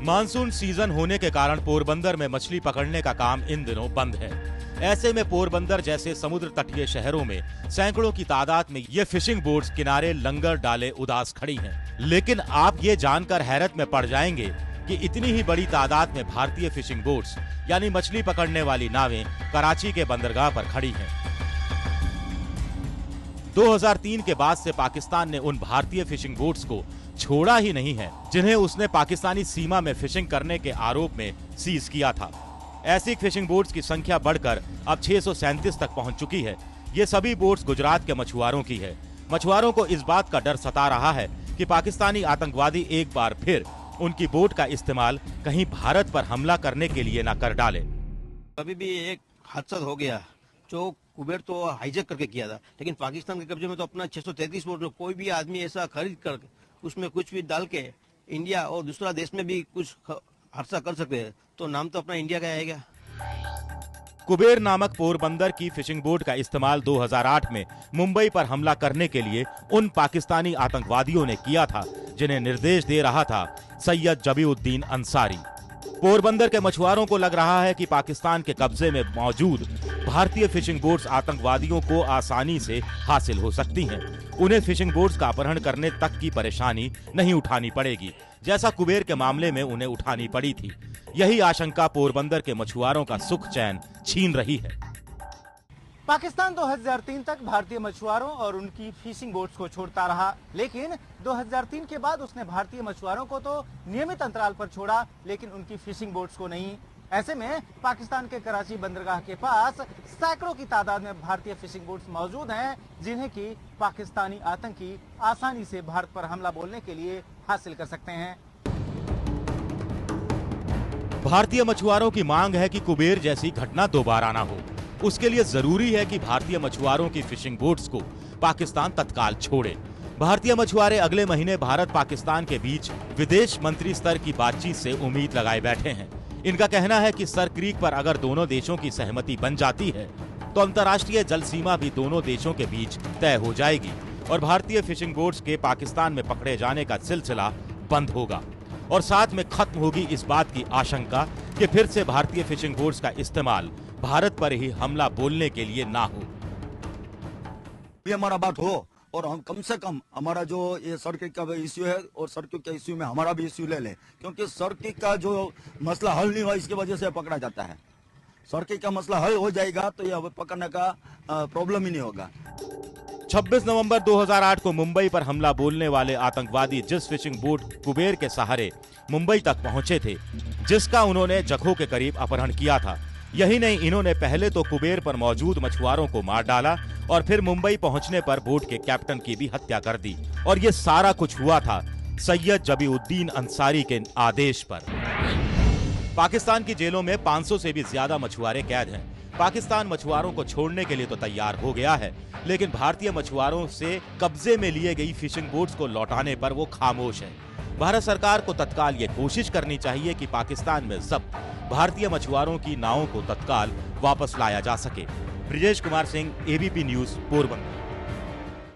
Monsoon season होने के कारण पोरबंदर में मछली पकड़ने का काम इन दिनों बंद है। ऐसे में पोरबंदर जैसे समुद्र तटीय शहरों में सैकड़ों की तादाद में ये फिशिंग बोट्स किनारे लंगर डाले उदास खड़ी हैं। लेकिन आप ये जानकर हैरत में पड़ जाएंगे कि इतनी ही बड़ी तादाद में भारतीय फिशिंग बोट्स यानी मछली पकड़ने वाली नावें कराची के बंदरगाह पर खड़ी हैं। 2003 के बाद से पाकिस्तान ने उन भारतीय फिशिंग बोट्स को छोड़ा ही नहीं है जिन्हें उसने पाकिस्तानी सीमा में फिशिंग करने के आरोप में सीज किया था। ऐसी फिशिंग बोट्स की संख्या बढ़कर अब 637 तक पहुंच चुकी है। ये सभी बोट्स गुजरात के मछुआरों की है। मछुआरों को इस बात का डर सता रहा है कि पाकिस्तानी आतंकवादी एक बार फिर उनकी बोट का इस्तेमाल कहीं भारत पर हमला करने के लिए न कर डाले। अभी भी एक हादसा हो गया जो कुबेर तो हाईजैक करके किया था, लेकिन पाकिस्तान के कब्जे में तो अपना 633 बोट, कोई भी आदमी ऐसा खरीद कर उसमें कुछ भी डाल के इंडिया और दूसरा देश में भी कुछ हादसा कर सकते हैं, तो नाम तो अपना इंडिया का आएगा। कुबेर नामक पोरबंदर की फिशिंग बोट का इस्तेमाल 2008 में मुंबई पर हमला करने के लिए उन पाकिस्तानी आतंकवादियों ने किया था जिन्हें निर्देश दे रहा था सैयद जबीउद्दीन अंसारी। पोरबंदर के मछुआरों को लग रहा है कि पाकिस्तान के कब्जे में मौजूद भारतीय फिशिंग बोट्स आतंकवादियों को आसानी से हासिल हो सकती हैं। उन्हें फिशिंग बोट्स का अपहरण करने तक की परेशानी नहीं उठानी पड़ेगी जैसा कुबेर के मामले में उन्हें उठानी पड़ी थी। यही आशंका पोरबंदर के मछुआरों का सुख चैन छीन रही है। पाकिस्तान 2003 तक भारतीय मछुआरों और उनकी फिशिंग बोट्स को छोड़ता रहा, लेकिन 2003 के बाद उसने भारतीय मछुआरों को तो नियमित अंतराल पर छोड़ा, लेकिन उनकी फिशिंग बोट्स को नहीं। ऐसे में पाकिस्तान के कराची बंदरगाह के पास सैकड़ों की तादाद में भारतीय फिशिंग बोट्स मौजूद हैं जिन्हें कि पाकिस्तानी आतंकी आसानी से भारत पर हमला बोलने के लिए हासिल कर सकते हैं। भारतीय मछुआरों की मांग है कि कुबेर जैसी घटना दोबारा न हो। उसके लिए जरूरी है कि भारतीय मछुआरों की फिशिंग बोट्स को पाकिस्तान तत्काल छोड़े। भारतीय मछुआरे अगले महीने भारत पाकिस्तान के बीच विदेश मंत्री स्तर की बातचीत से उम्मीद लगाए बैठे हैं। इनका कहना है कि सर क्रीक पर अगर दोनों देशों की सहमति बन जाती है तो अंतर्राष्ट्रीय जल सीमा भी दोनों देशों के बीच तय हो जाएगी और भारतीय फिशिंग बोट्स के पाकिस्तान में पकड़े जाने का सिलसिला बंद होगा और साथ में खत्म होगी इस बात की आशंका कि फिर से भारतीय फिशिंग बोट्स का इस्तेमाल भारत पर ही हमला बोलने के लिए ना हो। ये हमारा बात हो और हम कम से कम हमारा जो ये सर्किट का इश्यू है और सर्किट के इश्यू में हमारा भी इश्यू ले लें, क्योंकि सर्किट का जो मसला हल नहीं हुआ इसकी वजह से पकड़ा जाता है। सर्किट का मसला हल हो जाएगा तो ये पकड़ने का प्रॉब्लम ही नहीं होगा। 26 नवंबर 2008 को मुंबई पर हमला बोलने वाले आतंकवादी जिस फिशिंग बोट कुबेर के सहारे मुंबई तक पहुंचे थे, जिसका उन्होंने जखो के करीब अपहरण किया था, यही नहीं, इन्होंने पहले तो कुबेर पर मौजूद मछुआरों को मार डाला और फिर मुंबई पहुंचने पर बोट के कैप्टन की भी हत्या कर दी। और ये सारा कुछ हुआ था सैयद जबीउद्दीन अंसारी के आदेश पर। पाकिस्तान की जेलों में 500 से भी ज्यादा मछुआरे कैद हैं। पाकिस्तान मछुआरों को छोड़ने के लिए तो तैयार हो गया है, लेकिन भारतीय मछुआरों से कब्जे में लिए गई फिशिंग बोट्स को लौटाने पर वो खामोश है। भारत सरकार को तत्काल ये कोशिश करनी चाहिए कि पाकिस्तान में जब्त भारतीय मछुआरों की नावों को तत्काल वापस लाया जा सके। Brijesh Kumar Singh, ABP news, Porbandar.